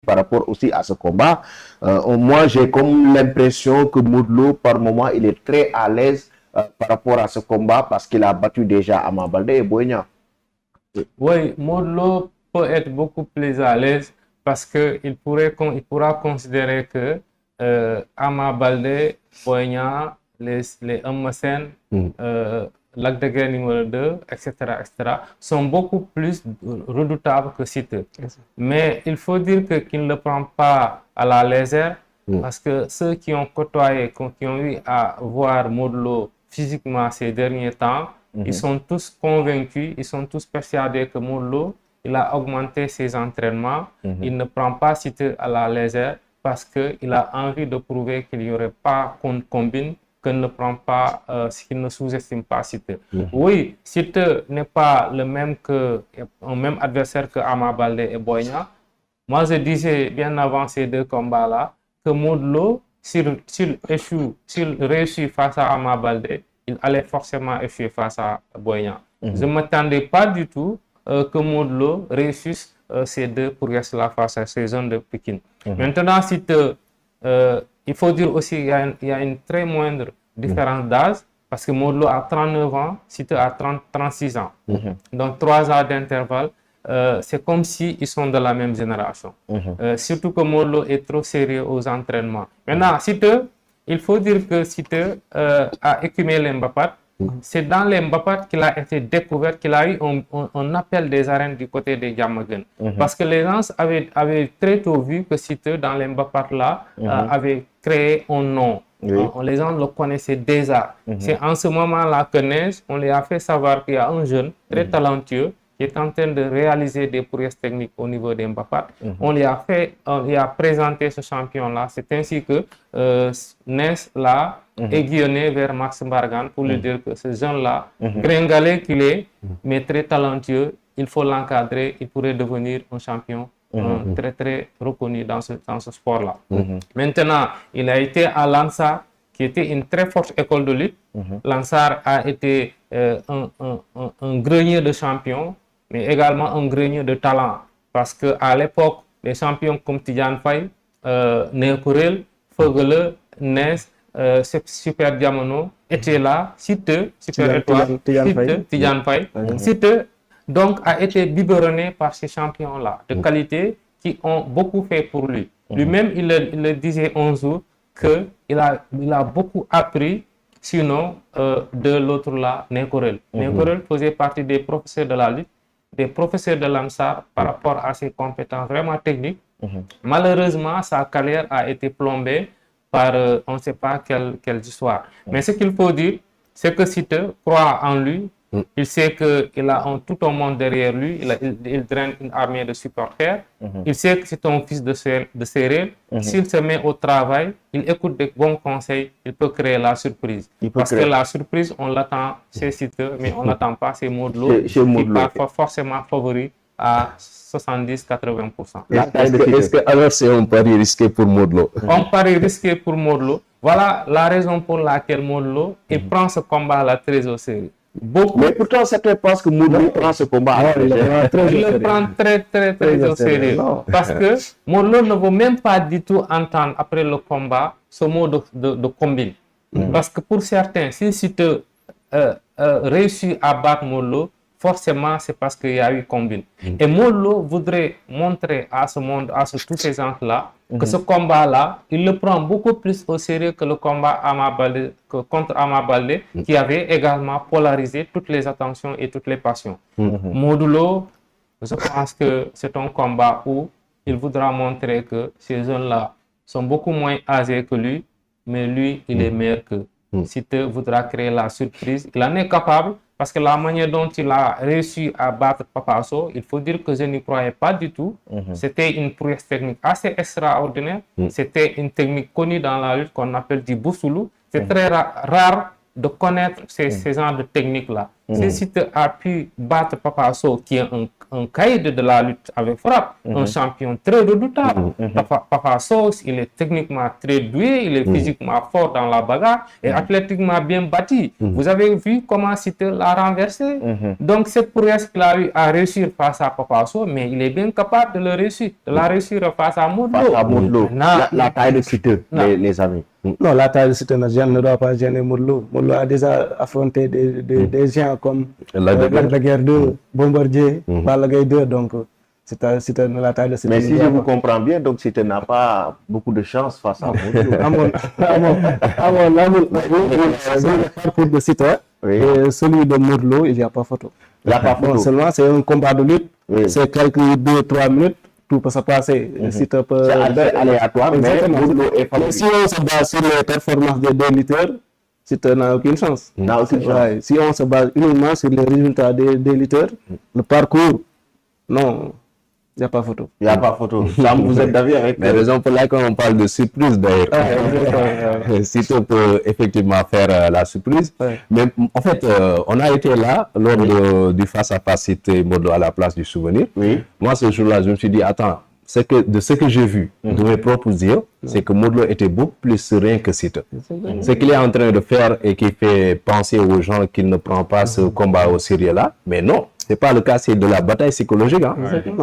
par rapport aussi à ce combat. Moi, j'ai comme l'impression que Modou Lo, par moment, il est très à l'aise par rapport à ce combat parce qu'il a battu déjà Ama Baldé et Boy Niang. Oui, Modou Lo peut être beaucoup plus à l'aise parce qu'il pourra considérer que Ama Baldé, Boy Niang, les Eumeu Sène, Lac de Guiers numéro 2, etc., sont beaucoup plus redoutables que Siteu. Mais il faut dire qu'il ne le prend pas à la légère parce que ceux qui ont côtoyé, qui ont eu à voir Modou Lo physiquement ces derniers temps, ils sont tous convaincus, ils sont tous persuadés que Modou Lo, il a augmenté ses entraînements, il ne prend pas Siteu à la légère parce qu'il a envie de prouver qu'il n'y aurait pas qu'on combine, qu'il ne prend pas, qu'il ne sous-estime pas Siteu. Oui, Siteu n'est pas le même même adversaire que Ama Baldé et Boy Niang. Moi, je disais bien avant ces deux combats-là que Modou Lo, s'il réussit face à Ama Baldé, il allait forcément échouer face à Boy Niang. Je ne m'attendais pas du tout que Modou Lo réussisse ces deux prouesses-là face à ces zones de Pékin. Maintenant, il faut dire aussi qu'il y a une très moindre différence d'âge parce que Modou Lo a 39 ans, Siteu a 36 ans. Donc 3 ans d'intervalle. C'est comme s'ils sont de la même génération. Surtout que Modou Lo est trop sérieux aux entraînements. Maintenant, Siteu, il faut dire que Siteu a écumé les Mbapat. C'est dans les Mbapat qu'il a été découvert, qu'il a eu un appel des arènes du côté des Diamaguène. Parce que les gens avaient très tôt vu que Siteu, dans les Mbapat là, avait créé un nom. Les gens le connaissaient déjà. C'est en ce moment-là que Neige, on lui a fait savoir qu'il y a un jeune très talentueux qui est en train de réaliser des prouesses techniques au niveau des Mbapat. On lui a présenté ce champion-là. C'est ainsi que Ness l'a aiguillonné vers Max Mbargane pour lui dire que ce jeune-là, gringalé qu'il est, mais très talentueux, il faut l'encadrer, il pourrait devenir un champion très très reconnu dans ce sport-là. Maintenant, il a été à Lansar, qui était une très forte école de lutte. Lansar a été un grenier de champions, mais également un grenier de talent. Parce qu'à l'époque, les champions comme Tidiane Faye, Néokorel, Fogele, Nes, Super Diamono étaient là. Siteu, Super Étoile, Tidiane Faye. Siteu, donc, a été biberonné par ces champions-là de qualité qui ont beaucoup fait pour lui. Lui-même, il le disait un jour qu'il a beaucoup appris, sinon, de l'autre là, Néokorel. Néokorel faisait partie des professeurs de la lutte, des professeurs de l'ANSAR par rapport à ses compétences vraiment techniques. Malheureusement, sa carrière a été plombée par on ne sait pas quelle histoire. Mais ce qu'il faut dire, c'est que Siteu croit en lui. Il sait qu'il a tout un monde derrière lui. Il draine une armée de supporters. Il sait que c'est un fils de Sérère. S'il se met au travail, il écoute des bons conseils, il peut créer la surprise. Parce que la surprise, on l'attend chez Siteu, mais on n'attend pas chez Modou Lo, qui part forcément favori à 70-80%. Est-ce que alors c'est un pari risqué pour Modou Lo? Un pari risqué pour Modou Lo. Voilà la raison pour laquelle Modou Lo, il prend ce combat-là très au sérieux. Mais pourtant, certains pensent que Modou Lo prend ce combat. Il le prend très au sérieux. Parce que Modou Lo ne veut même pas du tout entendre après le combat ce mot de combine. Parce que pour certains, si Siteu réussit à battre Modou Lo, forcément c'est parce qu'il y a eu combine. Et Modou Lo voudrait montrer à ce monde, tous ces gens-là, que ce combat-là, il le prend beaucoup plus au sérieux que le combat contre Ama Baldé, qui avait également polarisé toutes les attentions et toutes les passions. Modou Lo, je pense que c'est un combat où il voudra montrer que ces jeunes-là sont beaucoup moins âgés que lui, mais lui, il est meilleur qu'eux. Siteu voudra créer la surprise. Il en est capable, parce que la manière dont il a réussi à battre Papa Sow, il faut dire que je n'y croyais pas du tout. C'était une prouesse technique assez extraordinaire. C'était une technique connue dans la lutte qu'on appelle du Bousoulou. C'est très rare de connaître ces genres de techniques-là. Si Siteu a pu battre Papa Sow, qui est un caïd de la lutte avec frappe, un champion très redoutable. Papa Sow, il est techniquement très doué, il est physiquement fort dans la bagarre et athlétiquement bien bâti. Vous avez vu comment Siteu l'a renversé. Donc cette prouesse qu'il a eu à réussir face à Papa Sow, mais il est bien capable de le réussir, de la réussir face à Modou Lô. Face à Modou Lô. La taille de Siteu, les amis. Non, la taille de Siteu ne doit pas gêner Modou Lô. Modou Lô a déjà affronté des gens comme Lac de Guiers 2, Bombardier, Balla Gaye 2, donc Siteu la taille de Siteu. Mais si je vous comprends bien, donc Siteu n'a pas beaucoup de chance face à Modou Lô. Le parcours de Siteu et celui de Modou Lô, il n'y a pas photo. Il n'y a pas photo. Bon, seulement c'est un combat de lutte, c'est quelques 2-3 minutes. Tout peut se passer. Siteu peut... C'est aléatoire, mais Modou Lô est favori. Si on se base sur les performances des deux lutteurs, Siteu n'a aucune chance. N'a aucune chance. Ouais. Si on se base uniquement sur les résultats des lutteurs, le parcours, non, il n'y a pas photo. Il n'y a pas photo. Sam, vous êtes d'avis avec... Mais raison pour laquelle on parle de surprise d'ailleurs. Siteu peut effectivement faire la surprise. Mais en fait, on a été là lors du face-à-face Siteu Modou Lô à la place du souvenir. Moi, ce jour-là, je me suis dit, attends, de ce que j'ai vu de mes propres yeux, c'est que Modou Lô était beaucoup plus serein que Siteu. Ce qu'il est en train de faire et qui fait penser aux gens qu'il ne prend pas ce combat au sérieux là, mais non. C'est pas le cas, c'est de la bataille psychologique. Hein.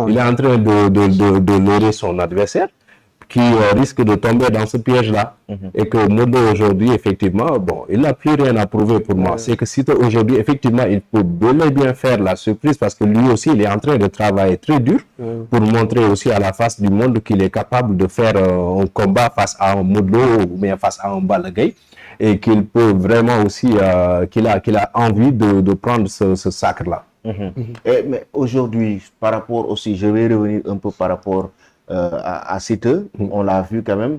Il est en train de leurrer son adversaire qui risque de tomber dans ce piège-là. Et que Modou Lô aujourd'hui, effectivement, bon, il n'a plus rien à prouver pour moi. C'est que Siteu aujourd'hui, effectivement, il peut bel et bien faire la surprise parce que lui aussi, il est en train de travailler très dur pour montrer aussi à la face du monde qu'il est capable de faire un combat face à un Modou Lô ou bien face à un Balla Gaye. Et qu'il peut vraiment aussi, qu'il a envie de prendre ce sacre-là. Mais aujourd'hui, par rapport aussi, je vais revenir un peu par rapport à Siteu. On l'a vu quand même,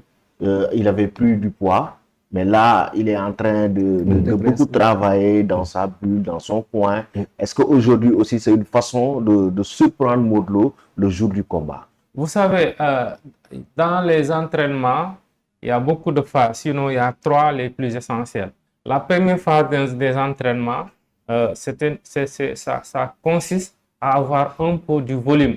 il avait pris du poids, mais là, il est en train de beaucoup travailler dans sa bulle, dans son coin. Est-ce qu'aujourd'hui aussi, c'est une façon de surprendre Modou Lô le jour du combat? Vous savez, dans les entraînements, il y a beaucoup de phases, sinon il y a 3 les plus essentielles. La première phase des entraînements, ça consiste à avoir un peu du volume.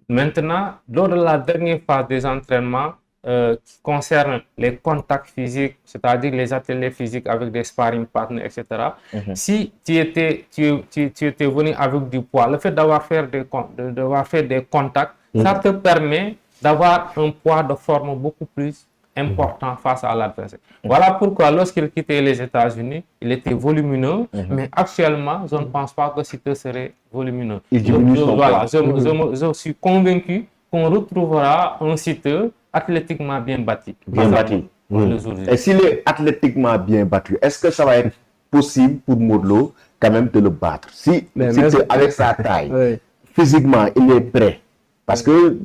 Maintenant, lors de la dernière phase des entraînements, qui concerne les contacts physiques, c'est-à-dire les ateliers physiques avec des sparring partners, etc. Si tu étais venu avec du poids, le fait d'avoir fait des contacts, ça te permet d'avoir un poids de forme beaucoup plus important face à l'adversaire. Voilà pourquoi lorsqu'il quittait les États-Unis, il était volumineux, mais actuellement, je ne pense pas que Siteu serait volumineux. Je suis convaincu qu'on retrouvera un Siteu athlétiquement bien bâti. Bien bâti. Et s'il est athlétiquement bien battu, est-ce que ça va être possible pour Modou Lô quand même de le battre? Si avec sa taille, physiquement, il est prêt. Parce que,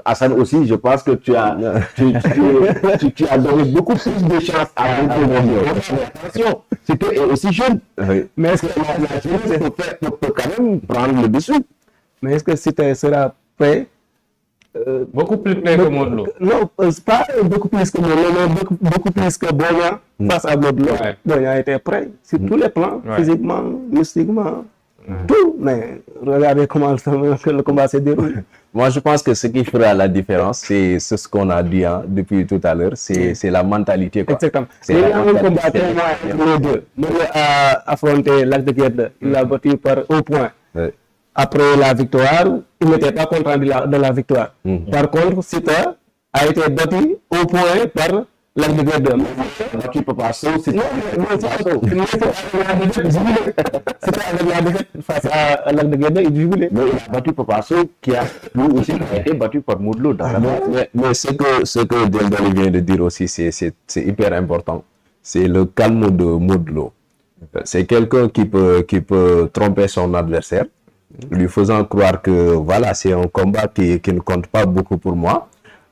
Hassan aussi, je pense que tu as donné beaucoup plus de chance à Modou Lô. Attention, Siteu est aussi jeune. Mais est-ce que la jeunesse peut quand même prendre le dessus? Mais est-ce que Siteu sera prêt? Beaucoup plus près que Modou Lô. Non, pas beaucoup plus que Modou Lô, mais beaucoup plus que Boña face à Modou Lô. Boña était prêt sur tous les plans, physiquement, mystiquement, tout. Mais regardez comment le combat s'est déroulé. Moi, je pense que ce qui fera la différence, c'est ce qu'on a dit depuis tout à l'heure, c'est la mentalité. Quoi. Exactement. Il y a un combat tellement les deux. Modou Lô a affronté Lac de Guiers 2. Il l'a battu au point. Après la victoire, il n'était pas content de la victoire. Par contre, Siteu a été battu au point par Lac de Guiers 2. Tu peux pas sauter. C'était avec la défaite face à Lac de Guiers 2, il jubilait. Mais il a battu Papa Sow qui a lui aussi été battu par Modou Lô dans la mais ce que Dieldali vient de dire aussi, c'est hyper important. C'est le calme de Modou Lô. C'est quelqu'un qui peut tromper son adversaire, lui faisant croire que voilà, c'est un combat qui ne compte pas beaucoup pour moi.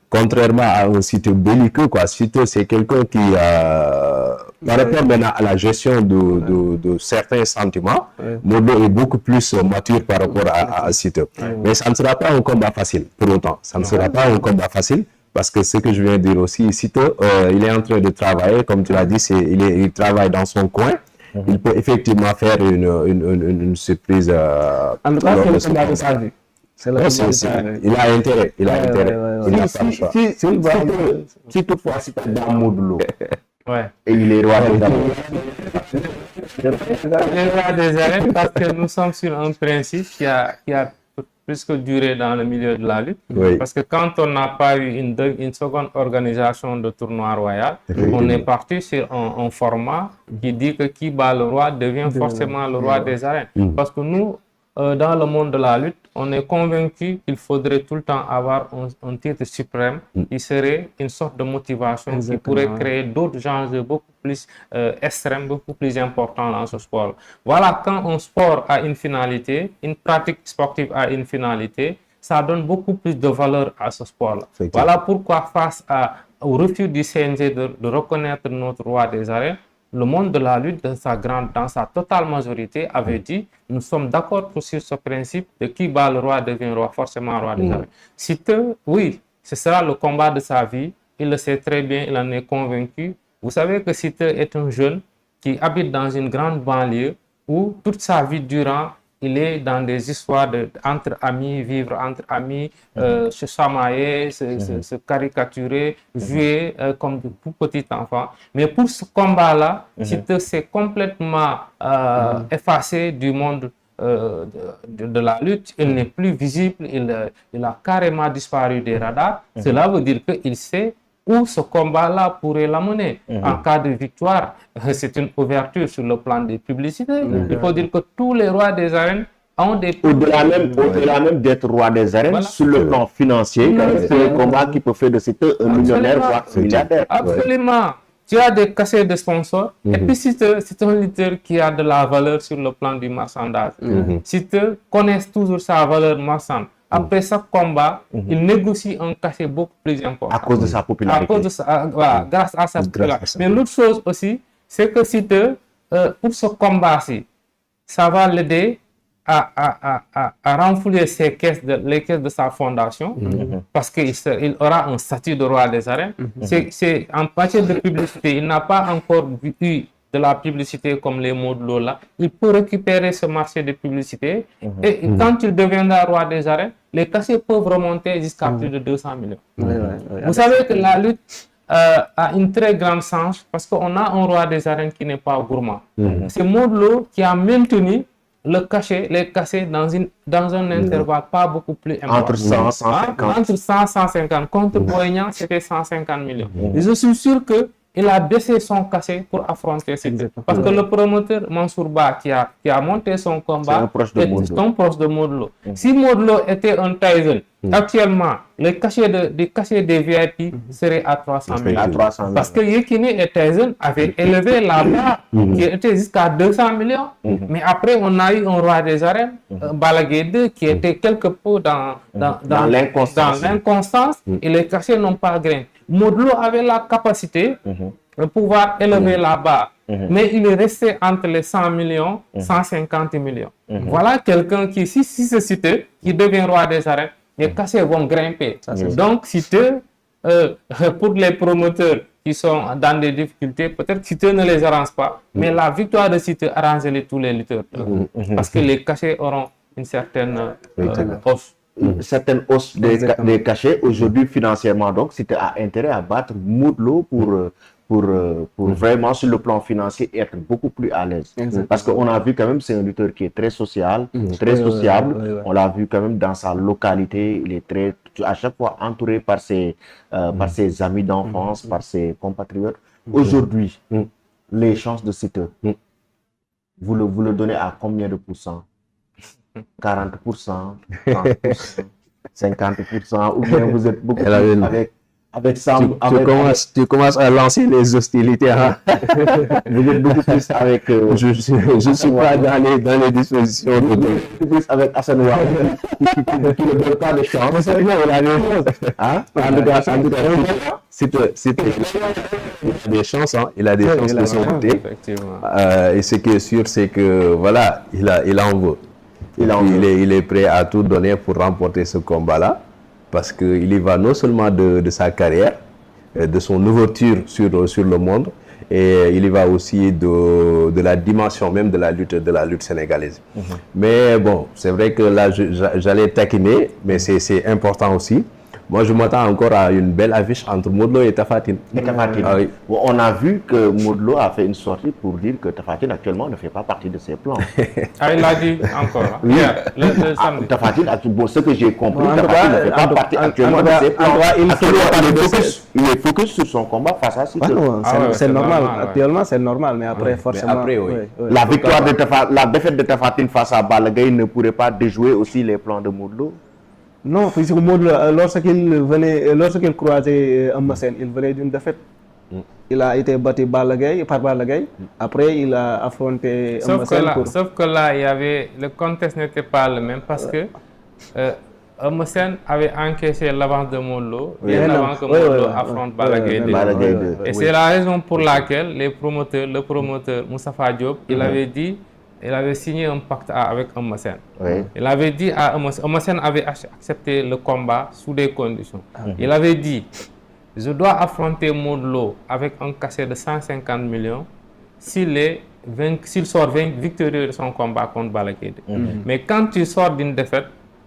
Contrairement à un Siteu belliqueux, quoi. Siteu, c'est quelqu'un qui, par rapport maintenant à la gestion de certains sentiments, Modou Lô est beaucoup plus mature par rapport à Siteu. Mais ça ne sera pas un combat facile, pour autant. Ça ne sera pas un combat facile, parce que ce que je viens de dire aussi, Siteu, il est en train de travailler, comme tu l'as dit, il travaille dans son coin. il peut effectivement faire une surprise. En tout cas, c'est le combat de sa vie. Il a intérêt. Il a intérêt. Il n'a pas le choix. Si toutefois, si tu dans Modou Ouais. et il est roi des arènes. Les rois des arènes, parce que nous sommes sur un principe qui a plus que duré dans le milieu de la lutte. Oui. Parce que quand on n'a pas eu une seconde organisation de tournoi royal, on est parti sur un format qui dit que qui bat le roi devient forcément le roi des arènes. Parce que nous, dans le monde de la lutte, on est convaincu qu'il faudrait tout le temps avoir un titre suprême qui serait une sorte de motivation qui pourrait créer d'autres enjeux beaucoup plus extrêmes, beaucoup plus importants dans ce sport. Voilà, quand un sport a une finalité, une pratique sportive a une finalité, ça donne beaucoup plus de valeur à ce sport-là. Voilà pourquoi, face au refus du CNG de reconnaître notre roi des arènes, le monde de la lutte, dans sa totale majorité, avait dit nous sommes d'accord sur ce principe de qui bat le roi devient roi, forcément roi des arènes. Siteu, oui, ce sera le combat de sa vie, il le sait très bien, il en est convaincu. Vous savez que Siteu est un jeune qui habite dans une grande banlieue où toute sa vie durant, il est dans des histoires entre amis, vivre entre amis, se chamailler, se caricaturer, jouer comme de tout petit enfant. Mais pour ce combat-là, Siteu s'est complètement effacé du monde de la lutte. Il n'est plus visible, il a carrément disparu des radars. Cela veut dire qu'il sait où ce combat-là pourrait l'amener. En cas de victoire, c'est une ouverture sur le plan des publicités. Il faut dire que tous les rois des arènes ont des... Au-delà même d'être roi des arènes, sur le plan financier, c'est un combat qui peut faire de Siteu un millionnaire, voire un milliardaire. Absolument. Tu as des cachets de sponsors. Et puis c'est un lutteur qui a de la valeur sur le plan du marchandage. Siteu connaît toujours sa valeur marchande. Après ce combat, il négocie un cachet beaucoup plus important. À cause de sa popularité. À cause de voilà, grâce à sa popularité. Mais l'autre chose aussi, c'est que Siteu, pour ce combat-ci, ça va l'aider à renflouer les caisses de sa fondation, parce qu'il aura un statut de roi des arènes. C'est en matière de publicité, il n'a pas encore eu de la publicité comme les mots de Lola. Il peut récupérer ce marché de publicité et quand il deviendra roi des arènes, les cachets peuvent remonter jusqu'à plus de 200 millions. Vous savez que la lutte a une très grande chance parce qu'on a un roi des arènes qui n'est pas gourmand. C'est Modou qui a maintenu les cachets dans un intervalle pas beaucoup plus important. Entre 100 et 150. Entre 100 et 150. Contre Boy Niang, c'était 150 millions. Et je suis sûr qu'il a baissé son cachet pour affronter Siteu. Parce que le promoteur Mansour Ba qui a monté son combat est un proche de Modou Lo. Si Modou Lo était un Tyson, actuellement, les cachets des VIP seraient à 300 millions. Parce que Yekini et Tyson avaient élevé la barre qui était jusqu'à 200 millions. Mais après, on a eu un roi des arènes, Balla Gaye 2, qui était quelque peu dans l'inconstance et les cachets n'ont pas grimpé. Modou Lo avait la capacité de pouvoir élever la barre, mais il est resté entre les 100 millions, 150 millions. Voilà quelqu'un qui, si c'est Siteu, qui devient roi des arènes, les cachets vont grimper. Donc, Siteu, pour les promoteurs qui sont dans des difficultés, peut-être Siteu ne les arrange pas, mais la victoire de Siteu arrange tous les lutteurs. Parce que les cachets auront une certaine hausse. Une certaine hausse des cachets. Aujourd'hui, financièrement, donc, Siteu a intérêt à battre Modou Lo pour vraiment, sur le plan financier, être beaucoup plus à l'aise. Parce qu'on a vu quand même, c'est un lutteur qui est très social, très sociable. On l'a vu quand même dans sa localité. Il est à chaque fois entouré par ses amis d'enfance, par ses compatriotes. Aujourd'hui, les chances de Siteu, vous le donnez à combien de pourcents? 40%, 30%, 50%, ou bien vous êtes beaucoup plus avec ça. Tu commences à lancer les hostilités. Hein? Vous êtes beaucoup plus avec... je ne suis pas dans les dispositions. Beaucoup plus avec Assane Ouattara qui ne donne pas de chance. Il a des chances, hein? Il a des chances de son côté. Et ce qui est sûr, c'est que voilà, il en veut. Il est prêt à tout donner pour remporter ce combat-là, parce qu'il y va non seulement de sa carrière, de son ouverture sur le monde, Et il y va aussi de la dimension même de la lutte sénégalaise. Mais bon, c'est vrai que là, j'allais taquiner, mais c'est important aussi. Moi, je m'attends encore à une belle affiche entre Modou Lo et Tapha Tine. Ah, oui. Bon, on a vu que Modou Lo a fait une sortie pour dire que Tapha Tine actuellement ne fait pas partie de ses plans. Ah, il l'a dit encore. Oui. Hier, le samedi. Tapha Tine, bon, ce que j'ai compris, En tout Tapha Tine cas, ne fait pas partie actuellement de ses plans. Il est focus sur son combat face à Siteu. C'est normal. ouais. Actuellement, c'est normal, mais après, forcément. Mais après, oui. La victoire de la défaite de Tapha Tine face à Balla Gaye ne pourrait pas déjouer aussi les plans de Modou Lo? Non, puisque Modou Lo, lorsqu'il croisait Eumeu Sène, il venait d'une défaite. Il a été battu par Balla Gaye. Après, il a affronté Eumeu Sène. Sauf que là, le contexte n'était pas le même parce que Eumeu Sène avait encaissé l'avance de Modou Lo bien avant que Modou Lo affronte Balla Gaye 2. Et c'est la raison pour laquelle le promoteur Moustapha Diop, il avait signé un pacte avec Eumeu Sène. Oui. Il avait dit à Eumeu Sène avait accepté le combat sous des conditions. Il avait dit, je dois affronter Modou Lo avec un cachet de 150 millions s'il sort victorieux de son combat contre Balla Gaye 2. Mais quand tu sors d'une défaite,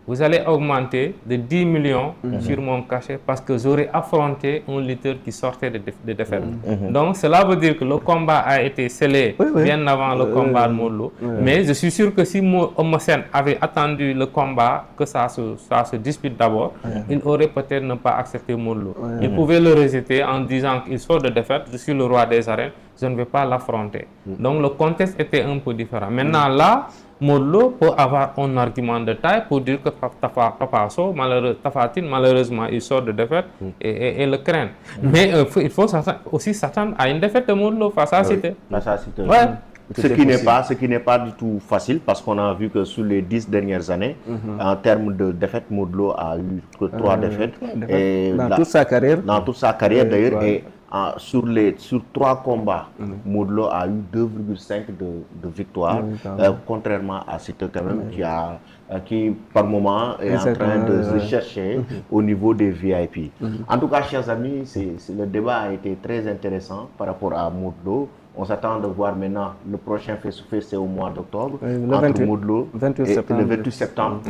vous allez augmenter de 10 millions sur mon cachet parce que j'aurais affronté un lutteur qui sortait de défaite. Donc, cela veut dire que le combat a été scellé bien avant le combat de Modou Lo. Mais je suis sûr que si Eumeu Sène avait attendu le combat, que ça se dispute d'abord, il aurait peut-être ne pas accepté Modou Lo. Il pouvait le rejeter en disant qu'il sort de défaite, je suis le roi des arènes, je ne vais pas l'affronter. Donc, le contexte était un peu différent. Maintenant, là, Modou Lo peut avoir un argument de taille pour dire que Tapha Tine, malheureusement, il sort de défaite et le craint. Mais il faut aussi s'attendre à une défaite de Modou Lo face à Siteu. Ouais. Ce qui n'est pas du tout facile parce qu'on a vu que sur les 10 dernières années, en termes de défaites, Modou Lo a eu que 3 défaites. Dans toute sa carrière d'ailleurs. Et sur 3 combats, Modou Lo a eu 2,5 de victoires, contrairement à Siteu quand même qui par moment est en train de se chercher au niveau des VIP. En tout cas, chers amis, le débat a été très intéressant par rapport à Modou Lo. On s'attend de voir maintenant le prochain face-to-face, c'est au mois d'octobre, entre Modou Lo et le 28 septembre.